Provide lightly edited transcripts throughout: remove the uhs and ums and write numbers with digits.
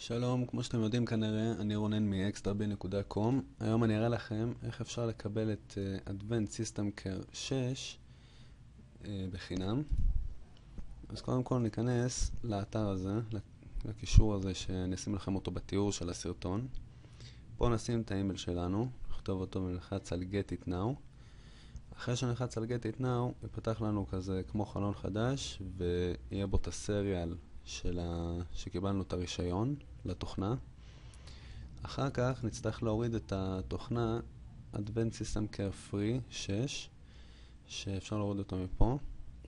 שלום, כמו שאתם יודעים כנראה, אני רונן מ-extrabil.com. היום אני אראה לכם איך אפשר לקבל את Advanced System Care 6 בחינם. אז קודם כל ניכנס לאתר הזה, לקישור הזה שנשים לכם אותו בתיאור של הסרטון. פה נשים את האימייל שלנו, נכתוב אותו ונלחץ על Get It Now. אחרי שנלחץ על Get It Now, יפתח לנו כזה כמו חלון חדש, ויהיה בו את הסריאל שקיבלנו את הרישיון לתוכנה. אחר כך נצטרך להוריד את התוכנה Advanced System Care Free 6, שאפשר להוריד אותו מפה.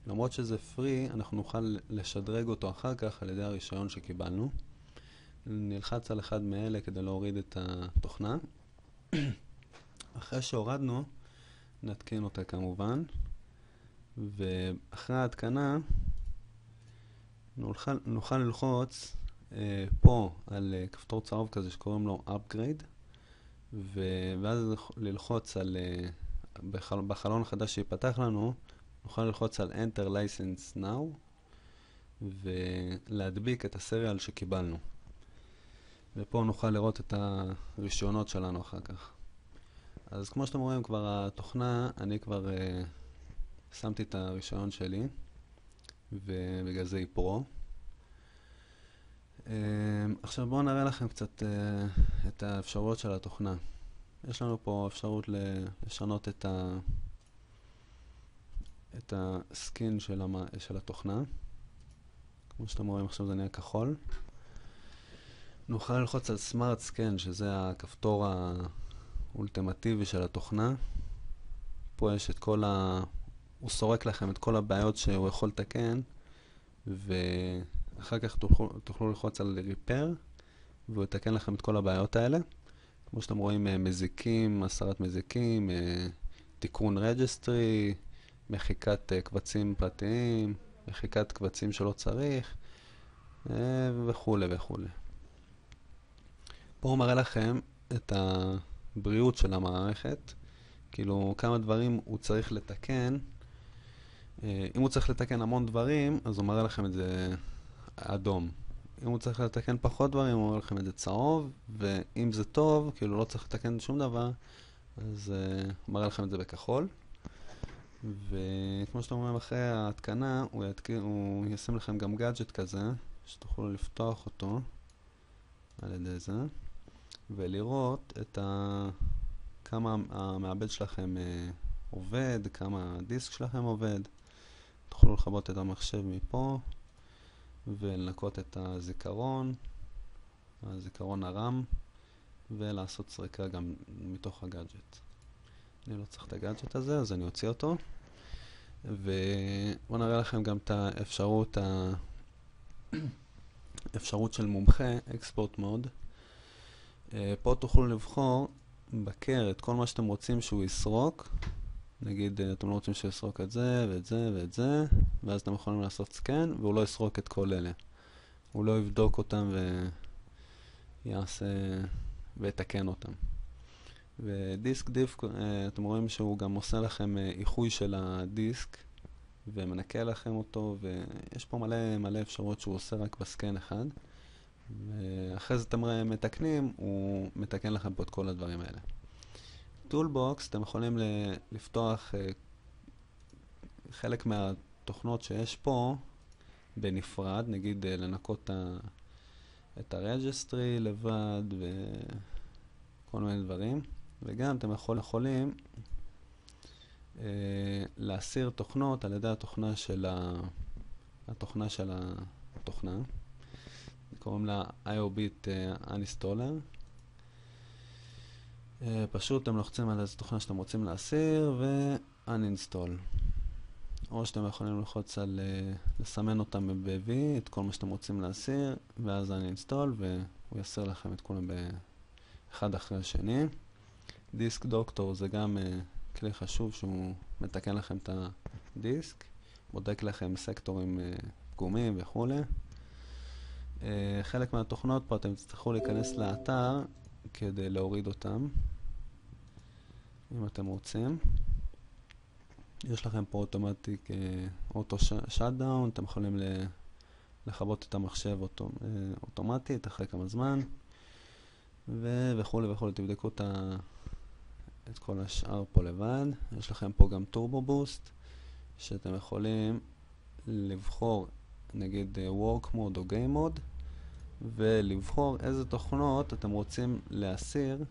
למרות שזה free, אנחנו נוכל לשדרג אותו אחר כך על ידי הרישיון שקיבלנו. נלחץ על אחד מאלה כדי להוריד את התוכנה. אחרי שהורדנו, נתקין אותה כמובן, ואחרי ההתקנה נוכל ללחוץ פה על כפתור צהוב כזה שקוראים לו Upgrade, ואז ללחוץ על בחלון החדש שיפתח לנו, נוכל ללחוץ על Enter License Now ולהדביק את הסריאל שקיבלנו, ופה נוכל לראות את הרישיונות שלנו אחר כך. אז כמו שאתם רואים, כבר התוכנה, אני כבר שמתי את הרישיון שלי, ובגלל זה היא פרו. עכשיו בואו נראה לכם קצת את האפשרויות של התוכנה. יש לנו פה אפשרות לשנות את הסקין של התוכנה. כמו שאתם רואים, עכשיו זה נהיה כחול. נוכל ללחוץ על Smart Scan, שזה הכפתור האולטימטיבי של התוכנה. פה יש את כל הוא סורק לכם את כל הבעיות שהוא יכול לתקן, ואחר כך תוכלו ללחוץ על Repair, והוא יתקן לכם את כל הבעיות האלה. כמו שאתם רואים, מזיקים, הסרת מזיקים, תיקון רג'סטרי, מחיקת קבצים פרטיים, מחיקת קבצים שלא צריך, וכו' וכו'. פה הוא מראה לכם את הבריאות של המערכת, כאילו כמה דברים הוא צריך לתקן. אם הוא צריך לתקן המון דברים, אז הוא מראה לכם את זה אדום. אם הוא צריך לתקן פחות דברים, הוא מראה לכם את זה צהוב, ואם זה טוב, כאילו לא צריך לתקן שום דבר, אז הוא מראה לכם את זה בכחול. וכמו שאתם אומרים, אחרי ההתקנה, הוא ישים לכם גם גאדג'ט כזה, שתוכלו לפתוח אותו על ידי זה, ולראות כמה המעבד שלכם עובד, כמה הדיסק שלכם עובד. תוכלו לכבות את המחשב מפה, ולנקות את הזיכרון הרם, ולעשות סריקה גם מתוך הגאדג'ט. אני לא צריך את הגאדג'ט הזה, אז אני אוציא אותו. ובואו נראה לכם גם את האפשרות של מומחה, Export Mode. פה תוכלו לבחור בקר את כל מה שאתם רוצים שהוא יסרוק. נגיד, אתם לא רוצים שהוא יסרוק את זה ואת זה ואת זה, ואז אתם יכולים לעשות סקן, והוא לא יסרוק את כל אלה. הוא לא יבדוק אותם ויתקן אותם. ודיסק דיף, אתם רואים שהוא גם עושה לכם איחוי של הדיסק, ומנקה לכם אותו, ויש פה מלא אפשרויות שהוא עושה רק בסקן אחד. ואחרי זה אתם מתקנים, הוא מתקן לכם פה את כל הדברים האלה. טולבוקס, אתם יכולים לפתוח חלק מהתוכנות שיש פה בנפרד, נגיד לנקות את הרג'סטרי לבד וכל מיני דברים, וגם אתם יכולים להסיר תוכנות על ידי התוכנה של התוכנה. קוראים לה IOBit Uninstaller. פשוט אתם לוחצים על איזו תוכנה שאתם רוצים להסיר ו-Uninstall. או שאתם יכולים ללחוץ על לסמן אותם ב-V, את כל מה שאתם רוצים להסיר, ואז Uninstall, והוא יסיר לכם את כולם אחד אחרי השני. דיסק דוקטור זה גם כלי חשוב שהוא מתקן לכם את הדיסק, בודק לכם סקטורים פגומים וכו'. חלק מהתוכנות פה אתם תצטרכו להיכנס לאתר כדי להוריד אותם, אם אתם רוצים. יש לכם פה אוטומטיק אוטו שאט דאון, אתם יכולים לכבות את המחשב אוטומטית אחרי כמה זמן, וכו' וכו'. תבדקו את כל השאר פה לבד. יש לכם פה גם טורבו בוסט, שאתם יכולים לבחור נגיד Work Mode או Game Mode, ולבחור איזה תוכנות אתם רוצים להסיר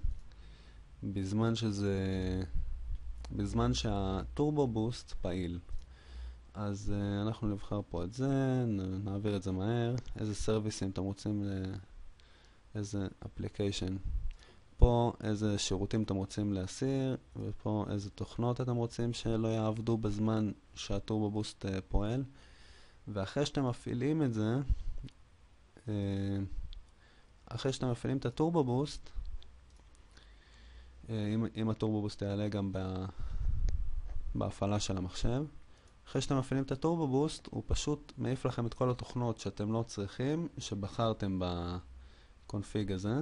בזמן שהטורבו בוסט פעיל. אז אנחנו נבחר פה את זה, נעביר את זה מהר, איזה סרוויסים אתם רוצים, איזה אפליקיישן, פה איזה שירותים אתם רוצים להסיר, ופה איזה תוכנות אתם רוצים שלא יעבדו בזמן שהטורבו בוסט פועל. ואחרי שאתם מפעילים את זה, אחרי שאתם מפעילים את הטורבו בוסט, אם הטורבו בוסט יעלה גם בהפעלה של המחשב, אחרי שאתם מפעילים את הטורבו בוסט, הוא פשוט מעיף לכם את כל התוכנות שאתם לא צריכים, שבחרתם בקונפיג הזה,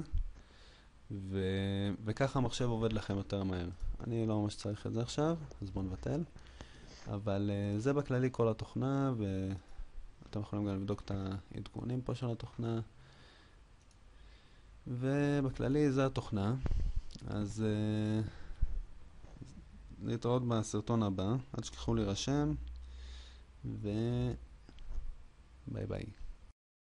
וככה המחשב עובד לכם יותר מהר. אני לא ממש צריך את זה עכשיו, אז בואו נבטל. אבל זה בכללי כל התוכנה, ואתם יכולים גם לבדוק את העדכונים פה של התוכנה. ובכללי זה התוכנה. אז נתראות בסרטון הבא. אל תשכחו להירשם, וביי ביי.